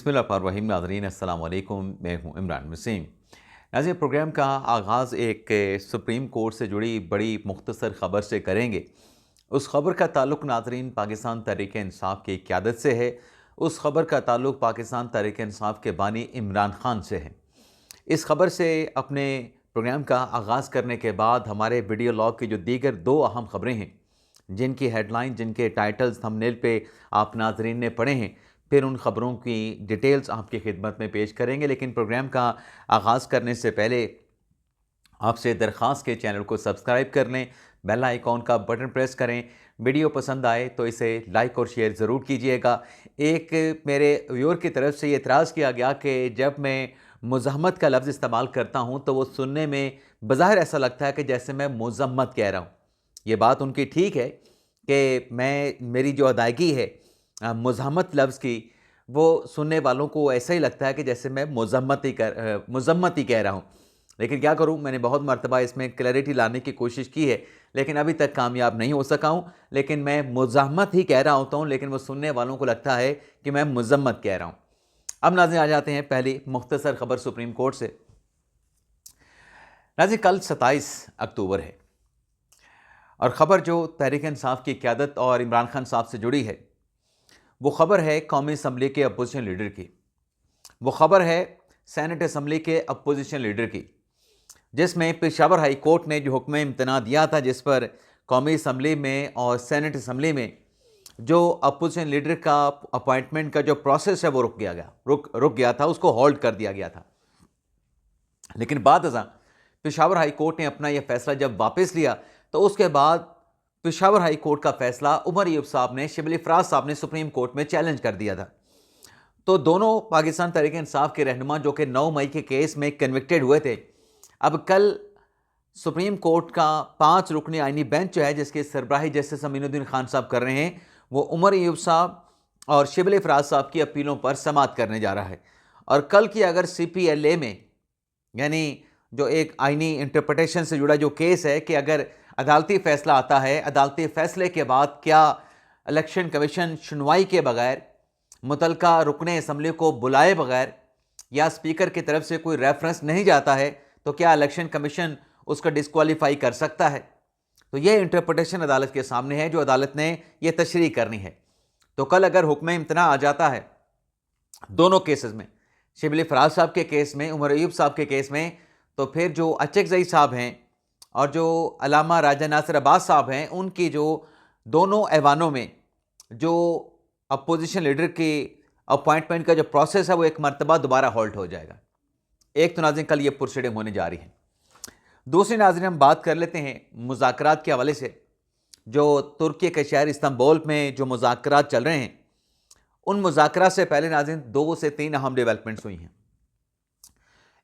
बिस्मिल्लाहिर्रहमानिर्रहीम। नाज़रीन अस्सलाम वालेकुम, मैं हूँ इमरान वसीम। नाज़रीन, प्रोग्राम का आगाज़ एक सुप्रीम कोर्ट से जुड़ी बड़ी मुख्तसर ख़बर से करेंगे। उस ख़बर का ताल्लुक़ नाज़रीन पाकिस्तान तहरीक-ए-इंसाफ़ की क़यादत से है। उस ख़बर का ताल्लुक़ पाकिस्तान तहरीक-ए-इंसाफ़ के बानी इमरान ख़ान से है। इस ख़बर से अपने प्रोग्राम का आगाज़ करने के बाद हमारे वीडियो लॉग की जो दीगर दो अहम ख़बरें हैं, जिनकी हेडलाइन, जिनके टाइटल्स थंबनेल पे आप नाज़रीन ने पढ़े हैं, फिर उन ख़बरों की डिटेल्स आपकी खिदमत में पेश करेंगे। लेकिन प्रोग्राम का आगाज़ करने से पहले आपसे दरख्वास्त के चैनल को सब्सक्राइब कर लें, बेल आइकॉन का बटन प्रेस करें। वीडियो पसंद आए तो इसे लाइक और शेयर ज़रूर कीजिएगा। एक मेरे व्यूअर की तरफ से ये एतराज़ किया गया कि जब मैं मुज़ाहमत का लफ्ज़ इस्तेमाल करता हूँ तो वो सुनने में बज़ाहिर ऐसा लगता है कि जैसे मैं मुज़म्मत कह रहा हूँ। ये बात उनकी ठीक है कि मेरी जो अदायगी है मुज़ाहमत लफ्ज़ की, वो सुनने वालों को ऐसा ही लगता है कि जैसे मैं मुज़म्मत ही कह रहा हूँ। लेकिन क्या करूँ, मैंने बहुत मर्तबा इसमें क्लैरिटी लाने की कोशिश की है, लेकिन अभी तक कामयाब नहीं हो सका हूँ। लेकिन मैं मुज़ाहमत ही कह रहा होता हूँ, लेकिन वो सुनने वालों को लगता है कि मैं मुज़म्मत कह रहा हूँ। अब नाज़रीन आ जाते हैं पहली मुख्तसर ख़बर सुप्रीम कोर्ट से। नाज़रीन, कल 27 अक्टूबर है और ख़बर जो तहरीक-ए-इंसाफ़ की क़यादत और इमरान ख़ान साहब से जुड़ी है, वो ख़बर है कौमी असम्बली के अपोजिशन लीडर की। वो ख़बर है सेनेट असम्बली के अपोजिशन लीडर की, जिसमें पेशावर हाई कोर्ट ने जो हुक्म इम्तना दिया था, जिस पर कौमी असम्बली में और सेनेट असम्बली में जो अपोजिशन लीडर का अपॉइंटमेंट का जो प्रोसेस है वो रुक गया था, उसको होल्ड कर दिया गया था। लेकिन बाद अज़ां पेशावर हाई कोर्ट ने अपना यह फैसला जब वापस लिया तो उसके बाद पेशावर हाई कोर्ट का फैसला उमर अयूब साहब ने, शिबली फराज साहब ने सुप्रीम कोर्ट में चैलेंज कर दिया था। तो दोनों पाकिस्तान तहरीक इंसाफ के रहनुमा जो कि 9 मई के केस में कन्विक्टेड हुए थे, अब कल सुप्रीम कोर्ट का 5 रुकनी आइनी बेंच जो है, जिसके सरबराही जस्टिस अमीनुद्दीन खान साहब कर रहे हैं, वो उमर अयूब साहब और शिबली फराज साहब की अपीलों पर समाअत करने जा रहा है। और कल की अगर CPLA में, यानी जो एक आइनी इंटरप्रटेशन से जुड़ा जो केस है कि अगर अदालती फैसला आता है, अदालती फैसले के बाद क्या इलेक्शन कमीशन सुनवाई के बगैर, मुतलका रुकने असम्बली को बुलाए बगैर या स्पीकर की तरफ से कोई रेफरेंस नहीं जाता है, तो क्या इलेक्शन कमीशन उसका डिस्क्वालीफाई कर सकता है? तो यह इंटरप्रटेशन अदालत के सामने है, जो अदालत ने यह तशरीह करनी है। तो कल अगर हुक्म इम्तना आ जाता है दोनों केसेस में, शिबली फराज साहब के केस में, उमर अयूब साहब के केस में, तो फिर जो अचकज़ई साहब हैं और जो अल्लामा राजा नासिर अब्बास साहब हैं, उनकी जो दोनों ऐवानों में जो अपोजिशन लीडर की अपॉइंटमेंट का जो प्रोसेस है, वो एक मरतबा दोबारा हॉल्ट हो जाएगा। एक तो नाज़रीन कल ये प्रोसीडिंग होने जा रही है। दूसरी नाज़रीन हम बात कर लेते हैं मुज़ाकरात के हवाले से। जो तुर्की के शहर इस्तांबुल में जो मुज़ाकरात चल रहे हैं, उन मुज़ाकरात से पहले नाज़रीन 2 से 3 अहम डेवलपमेंट्स हुई हैं।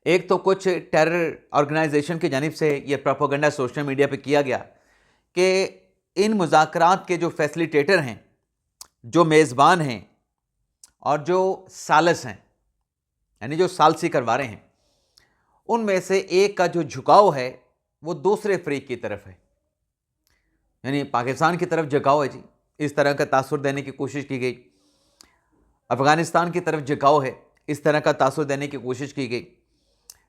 एक तो कुछ टेरर ऑर्गेनाइजेशन की जानिब से ये प्रोपेगेंडा सोशल मीडिया पे किया गया कि इन मुज़ाकरात के जो फैसिलिटेटर हैं, जो मेज़बान हैं और जो सालस हैं, यानी जो सालसी करवा रहे हैं, उनमें से एक का जो झुकाव है वो दूसरे फरीक की तरफ है, यानी पाकिस्तान की तरफ झुकाव है जी। इस तरह का तासुर देने की कोशिश की गई। अफ़गानिस्तान की तरफ झुकाव है, इस तरह का तासुर देने की कोशिश की गई।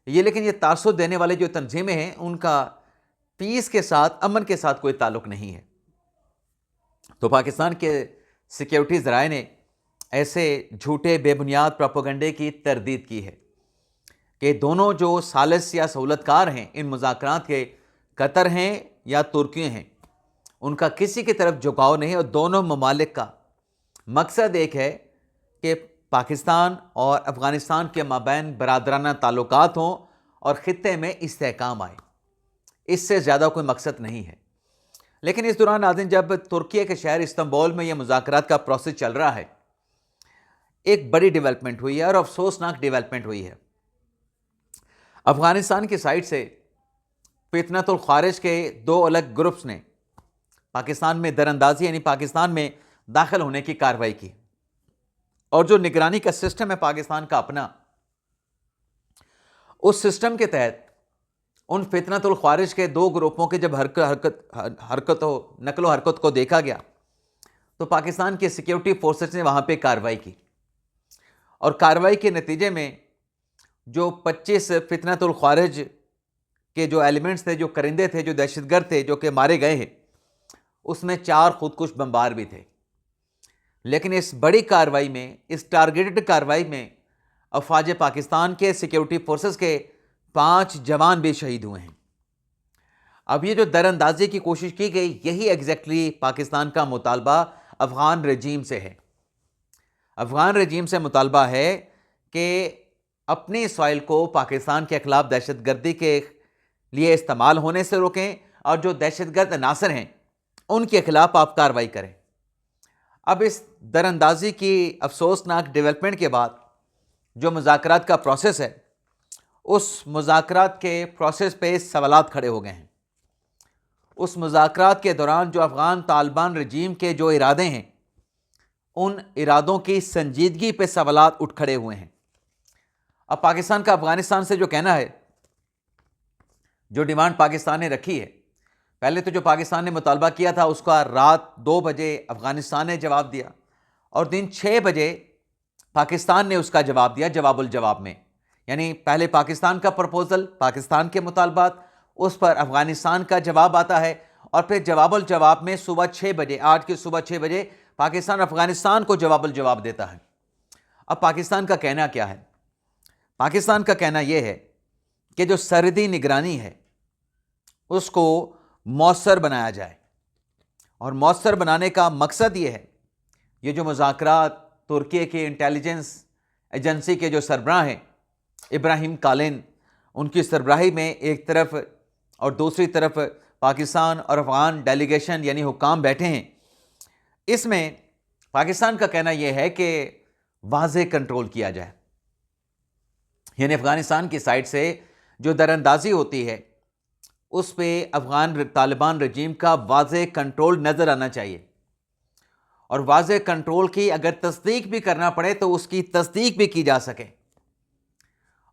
लेकिन ये तासुर देने वाले जो तंजीमें हैं, उनका पीस के साथ, अमन के साथ कोई ताल्लुक़ नहीं है। तो पाकिस्तान के सिक्योरिटी ज़राए ने ऐसे झूठे बेबुनियाद प्रोपेगेंडे की तरदीद की है कि दोनों जो सालिस या सहूलतकार हैं इन मुज़ाकरात के, कतर हैं या तुर्की हैं, उनका किसी की तरफ झुकाव नहीं है और दोनों ममालिक का मकसद एक है कि पाकिस्तान और अफ़गानिस्तान के माबैन बरादराना ताल्लुकात हों और ख़ित्ते में इस्तेहकाम आए। इससे ज़्यादा कोई मकसद नहीं है। लेकिन इस दौरान नाज़रीन, जब तुर्की के शहर इस्तांबुल में यह मुज़ाकरात का प्रोसेस चल रहा है, एक बड़ी डेवलपमेंट हुई है और अफसोसनाक डेवलपमेंट हुई है। अफ़गानिस्तान की साइड से फितनतुल ख़ारिज के 2 अलग ग्रुप्स ने पाकिस्तान में दरअंदाजी, यानी पाकिस्तान में दाखिल होने की कार्रवाई की। और जो निगरानी का सिस्टम है पाकिस्तान का अपना, उस सिस्टम के तहत उन फितनतुल ख़ारिज के 2 ग्रुपों के जब नकलो हरकत को देखा गया, तो पाकिस्तान के सिक्योरिटी फोर्सेस ने वहाँ पे कार्रवाई की और कार्रवाई के नतीजे में जो 25 फितनतुल ख्वारिज के जो एलिमेंट्स थे, जो करिंदे थे, जो दहशतगर्द थे, जो कि मारे गए हैं, उसमें 4 खुदकुश बमबार भी थे। लेकिन इस बड़ी कार्रवाई में, इस टारगेटेड कार्रवाई में अफवाज पाकिस्तान के सिक्योरिटी फोर्सेस के 5 जवान भी शहीद हुए हैं। अब ये जो दरअंदाजी की कोशिश की गई, यही एग्जैक्टली पाकिस्तान का मुतालबा अफगान रजीम से है। अफगान रजीम से मुतालबा है कि अपनी सॉइल को पाकिस्तान के खिलाफ दहशतगर्दी के लिए इस्तेमाल होने से रोकें और जो दहशतगर्द अनासर हैं उनके खिलाफ आप कार्रवाई करें। अब इस दरअंदाजी की अफसोसनाक डेवलपमेंट के बाद जो मुज़ाकरात का प्रोसेस है, उस मुज़ाकरात के प्रोसेस पे सवालात खड़े हो गए हैं। उस मुज़ाकरात के दौरान जो अफ़गान तालिबान रजीम के जो इरादे हैं, उन इरादों की संजीदगी पे सवालात उठ खड़े हुए हैं। अब पाकिस्तान का अफ़गानिस्तान से जो कहना है, जो डिमांड पाकिस्तान ने रखी है, पहले तो जो पाकिस्तान ने मुतालबा किया था उसका रात 2 बजे अफ़गानिस्तान ने जवाब दिया और दिन 6 बजे पाकिस्तान ने उसका जवाब दिया जवाबुल जवाब में। यानी पहले पाकिस्तान का प्रपोजल, पाकिस्तान के मुतालबात, उस पर अफ़गानिस्तान का जवाब आता है और फिर जवाबुल जवाब में सुबह 6 बजे, आज की सुबह 6 बजे पाकिस्तान अफ़गानिस्तान को जवाबुल जवाब देता है। अब पाकिस्तान का कहना क्या है? पाकिस्तान का कहना यह है कि जो सरहदी निगरानी है उसको मौसर बनाया जाए और मौसर बनाने का मकसद ये है, ये जो मुज़ाकरात तुर्की के इंटेलिजेंस एजेंसी के जो सरबराह हैं इब्राहिम कालिन, उनकी सरबराही में एक तरफ और दूसरी तरफ पाकिस्तान और अफ़गान डेलीगेशन यानी हुक्काम बैठे हैं। इसमें पाकिस्तान का कहना यह है कि वाज़े कंट्रोल किया जाए, यानी अफ़गानिस्तान की साइड से जो दरअंदाजी होती है उस पर अफ़गान तालिबान रजीम का वाज़े कंट्रोल नज़र आना चाहिए और वाज़े कंट्रोल की अगर तस्दीक भी करना पड़े तो उसकी तस्दीक भी की जा सके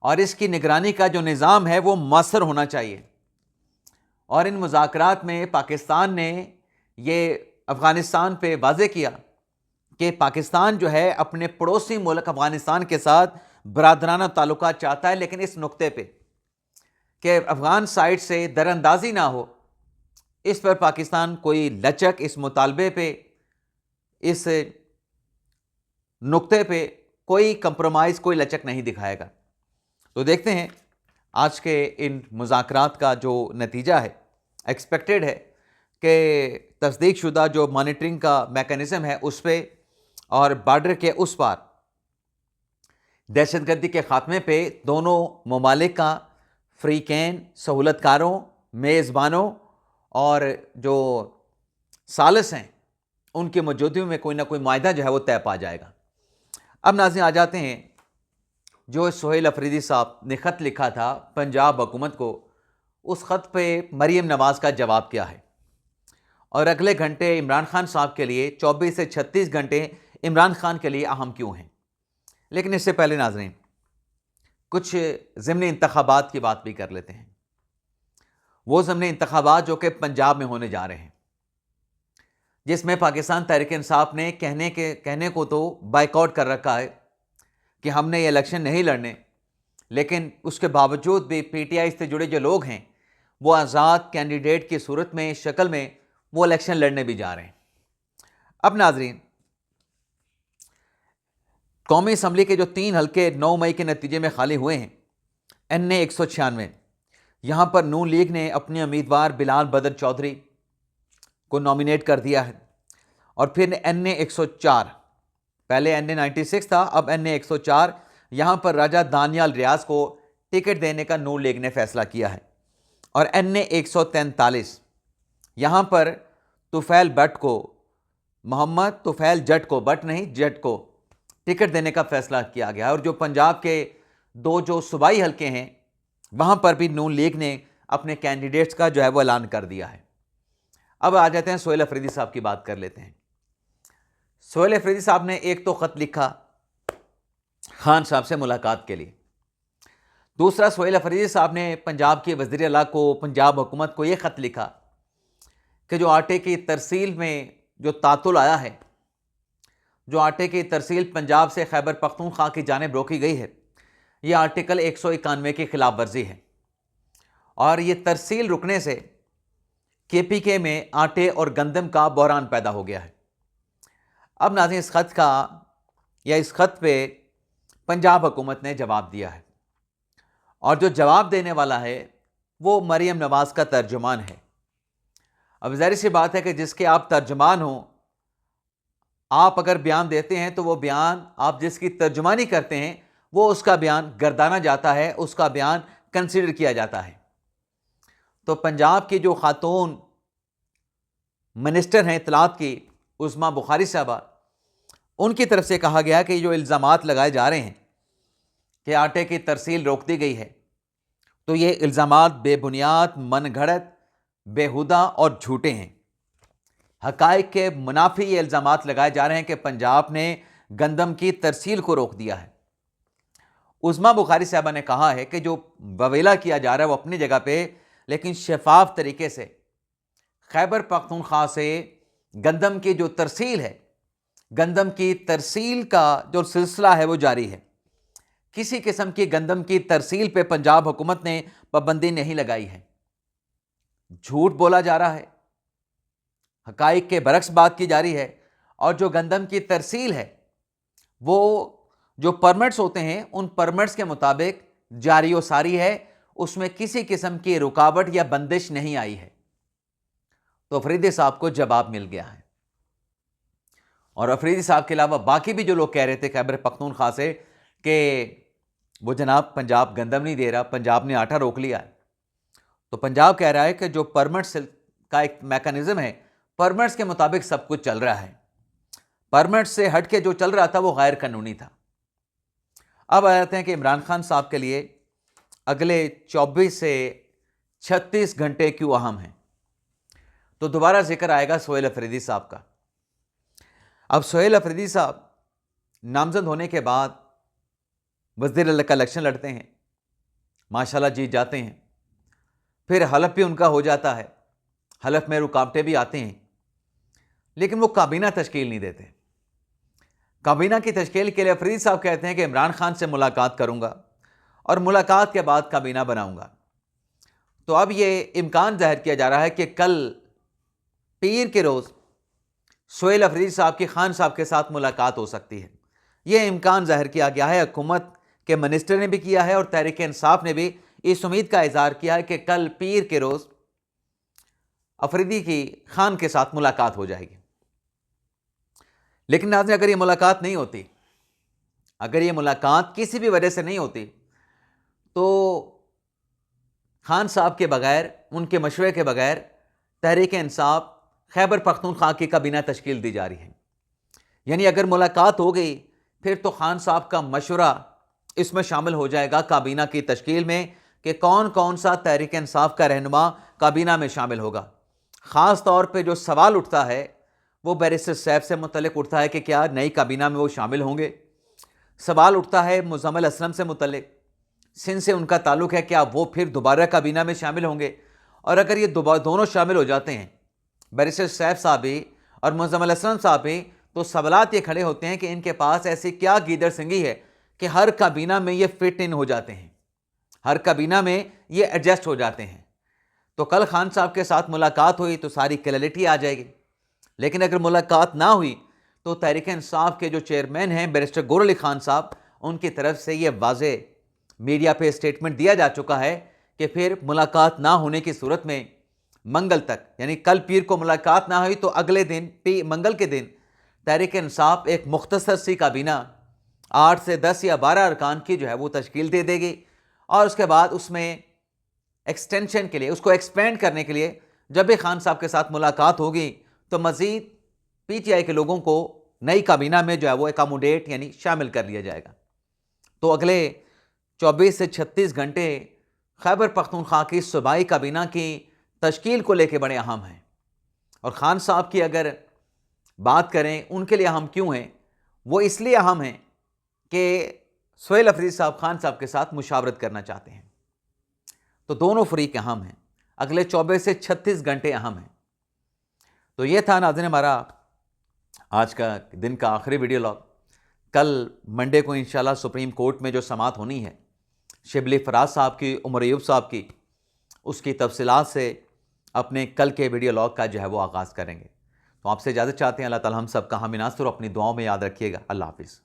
और इसकी निगरानी का जो निज़ाम है वो मौसर होना चाहिए। और इन मुज़ाकरात में पाकिस्तान ने ये अफ़गानिस्तान पे वाज़े किया कि पाकिस्तान जो है अपने पड़ोसी मुल्क अफ़गानिस्तान के साथ बरादराना ताल्लुकात चाहता है, लेकिन इस नुक्ते पे कि अफ़गान साइड से दरअंदाजी ना हो, इस पर पाकिस्तान कोई लचक, इस मुतालबे पे, इस नुक्ते पे कोई कंप्रोमाइज़, कोई लचक नहीं दिखाएगा। तो देखते हैं आज के इन मुज़ाकरात का जो नतीजा है। एक्सपेक्टेड है कि तस्दीक शुदा जो मॉनिटरिंग का मैकेनिज़्म है उस पर और बॉर्डर के उस पार दहशतगर्दी के ख़ात्मे पे दोनों ममालिक का फ़रीक़ैन, सहूलतकारों, मेज़बानों और जो सालिस हैं उनकी मौजूदगी में कोई ना कोई मायदा जो है वो तय पा जाएगा। अब नाज़रीन आ जाते हैं जो सोहेल अफरीदी साहब ने ख़त लिखा था पंजाब हुकूमत को, उस ख़त पे मरीम नवाज़ का जवाब क्या है और अगले घंटे इमरान खान साहब के लिए 24 से 36 घंटे इमरान खान के लिए अहम क्यों हैं। लेकिन इससे पहले नाज़रीन कुछ ज़िमनी इंतखाबात की बात भी कर लेते हैं। वो ज़िमनी इंतखाबात जो कि पंजाब में होने जा रहे हैं, जिसमें पाकिस्तान तहरीक इंसाफ ने कहने को तो बाइकआउट कर रखा है कि हमने ये इलेक्शन नहीं लड़ने, लेकिन उसके बावजूद भी पीटीआई से जुड़े जो लोग हैं वो आज़ाद कैंडिडेट की सूरत में, शक्ल में वो इलेक्शन लड़ने भी जा रहे हैं। अब नाजरीन, कौमी असम्बली के जो 3 हल्के 9 मई के नतीजे में खाली हुए हैं, NA 196, यहाँ पर नून लीग ने अपने उम्मीदवार बिलाल बदर चौधरी को नॉमिनेट कर दिया है और फिर NA 104, पहले NA 96 था, अब NA 104, यहाँ पर राजा दानियाल रियाज को टिकट देने का नून लीग ने फैसला किया है और NA 143, यहाँ पर तुफैल भट्ट को, मोहम्मद तुफैल जट को, बट नहीं जट को टिकट देने का फैसला किया गया और जो पंजाब के 2 जो सूबाई हल्के हैं वहाँ पर भी नून लीग ने अपने कैंडिडेट्स का जो है वो ऐलान कर दिया है। अब आ जाते हैं सोहेल अफरीदी साहब की बात कर लेते हैं। सोहेल अफरीदी साहब ने एक तो ख़त लिखा खान साहब से मुलाकात के लिए, दूसरा सोहेल अफरीदी साहब ने पंजाब के वज़ीर आला को, पंजाब हुकूमत को ये ख़त लिखा कि जो आटे की तरसील में जो तातुल आया है जो आटे की तरसील पंजाब से खैबर पख्तूनख्वा की जानिब रोकी गई है, यह आर्टिकल 191 की खिलाफ वर्जी है और ये तरसील रुकने से KPK में आटे और गंदम का बहरान पैदा हो गया है। अब नाज़रीन, इस खत पे पंजाब हुकूमत ने जवाब दिया है और जो जवाब देने वाला है वो मरियम नवाज का तर्जुमान है। अब ज़ाहिर सी बात है कि जिसके आप तर्जुमान हो, आप अगर बयान देते हैं तो वो बयान आप जिसकी तर्जुमानी करते हैं वो उसका बयान गर्दाना जाता है, उसका बयान कंसीडर किया जाता है। तो पंजाब की जो खातून मिनिस्टर हैं इत्तलात की, उस्मा बुखारी साहबा, उनकी तरफ से कहा गया कि जो इल्ज़ामात लगाए जा रहे हैं कि आटे की तरसील रोक दी गई है, तो ये इल्ज़ामात बेबुनियाद, मनगढ़ंत, बेहुदा और झूठे हैं। हक़ाइक़ के मुनाफी ये इल्ज़ामात लगाए जा रहे हैं कि पंजाब ने गंदम की तरसील को रोक दिया है। उस्मा बुखारी साहबा ने कहा है कि जो बवेला किया जा रहा है वो अपनी जगह पे, लेकिन शफाफ तरीके से खैबर पख्तूनख्वा से गंदम की जो तरसील है, गंदम की तरसील का जो सिलसिला है वो जारी है। किसी किस्म की गंदम की तरसील पे पंजाब हुकूमत ने पाबंदी नहीं लगाई है। झूठ बोला जा रहा है, हक़ाइक़ के बरक्स बात की जा रही है और जो गंदम की तरसील है वो जो परमिट्स होते हैं उन परमिट्स के मुताबिक जारी व सारी है, उसमें किसी किस्म की रुकावट या बंदिश नहीं आई है। तो अफरीदी साहब को जवाब मिल गया है और अफरीदी साहब के अलावा बाकी भी जो लोग कह रहे थे खैबर पख्तूनख्वा से कि वो जनाब पंजाब गंदम नहीं दे रहा, पंजाब ने आटा रोक लिया है, तो पंजाब कह रहा है कि जो परमिट्स का एक मैकेनिज्म है, परमिट्स के मुताबिक सब कुछ चल रहा है। परमिट्स से हट के जो चल रहा था वो गैर कानूनी था। अब आ जाते हैं कि इमरान खान साहब के लिए अगले 24 से 36 घंटे क्यों अहम हैं। तो दोबारा जिक्र आएगा सोहेल अफरीदी साहब का। अब सोहेल अफरीदी साहब नामजद होने के बाद वज़ीर अला का इलेक्शन लड़ते हैं, माशाल्लाह जीत जाते हैं, फिर हलफ भी उनका हो जाता है, हलफ में रुकावटें भी आती हैं, लेकिन वो काबीना तश्कील नहीं देते। काबीना की तश्कील के लिए अफरीदी साहब कहते हैं कि इमरान खान से मुलाकात करूंगा और मुलाकात के बाद काबीना बनाऊंगा। तो अब ये इम्कान जाहिर किया जा रहा है कि कल पीर के रोज़ सोहेल अफरीदी साहब की खान साहब के साथ मुलाकात हो सकती है। यह इम्कान जाहिर किया गया है, हुकूमत के मिनिस्टर ने भी किया है और तहरीक इंसाफ ने भी इस उम्मीद का इजहार किया है कि कल पीर के रोज़ अफरीदी की खान के साथ मुलाकात हो जाएगी। लेकिन नाज़रीन, अगर ये मुलाकात नहीं होती, अगर ये मुलाकात किसी भी वजह से नहीं होती, तो खान साहब के बगैर, उनके मशवरे के बगैर तहरीक इंसाफ खैबर पख्तूनख्वा की काबीना तश्कील दी जा रही है। यानी अगर मुलाकात हो गई फिर तो खान साहब का मशवरा इसमें शामिल हो जाएगा काबीना की तश्कील में कि कौन कौन सा तहरीक इंसाफ का रहनुमा काबीना में शामिल होगा। ख़ास तौर पे जो सवाल उठता है वो बैरिस्टर सैफ से मुतल्लिक उठता है कि क्या नई काबीना में वो शामिल होंगे। सवाल उठता है मुज़म्मिल असलम से मुतल्लिक, सिंध से उनका ताल्लुक़ है, क्या वो फिर दोबारा काबीना में शामिल होंगे। और अगर ये दोनों शामिल हो जाते हैं, बैरिस्टर सैफ साहब भी और मुज़म्मिल असलम साहब भी, तो सवालात ये खड़े होते हैं कि इनके पास ऐसी क्या गीदड़ सिंगी है कि हर काबीना में ये फिट इन हो जाते हैं, हर काबीना में ये एडजस्ट हो जाते हैं। तो कल खान साहब के साथ मुलाकात हुई तो सारी क्लैरिटी आ जाएगी। लेकिन अगर मुलाकात ना हुई तो तहरीक इंसाफ के जो चेयरमैन हैं बैरिस्टर गौहर अली खान साहब, उनकी तरफ से ये वाज़े मीडिया पे स्टेटमेंट दिया जा चुका है कि फिर मुलाकात ना होने की सूरत में मंगल तक, यानी कल पीर को मुलाकात ना हुई तो अगले दिन मंगल के दिन तहरीक इंसाफ एक मुख्तसर सी काबीना 8 से 10 या 12 अरकान की जो है वो तश्कील दे देगी और उसके बाद उसमें एक्सटेंशन के लिए, उसको एक्सपेंड करने के लिए जब भी खान साहब के साथ मुलाकात होगी तो मज़ीद PTI के लोगों को नई काबीना में जो है वो एकामोडेट यानी शामिल कर लिया जाएगा। तो अगले 24 से 36 घंटे खैबर पख्तूनख्वा की सूबाई काबीना की तश्कील को लेके बड़े अहम हैं। और ख़ान साहब की अगर बात करें उनके लिए अहम क्यों हैं, वो इसलिए अहम हैं कि सोहेल अफरीदी साहब खान साहब के साथ मुशावरत करना चाहते हैं। तो दोनों फरीक अहम हैं, अगले 24 से 36 घंटे अहम हैं। तो ये था नाज़रीन हमारा आज का दिन का आखिरी वीडियो लॉग। कल मंडे को इंशाल्लाह सुप्रीम कोर्ट में जो समाअत होनी है शिबली फराज साहब की, उमर अयूब साहब की, उसकी तफसीलात से अपने कल के वीडियो लॉग का जो है वो आगाज़ करेंगे। तो आपसे इजाज़त चाहते हैं। अल्लाह ताला हम सब का हामी नासर अपनी दुआओं में याद रखिएगा। अल्लाह हाफिज़।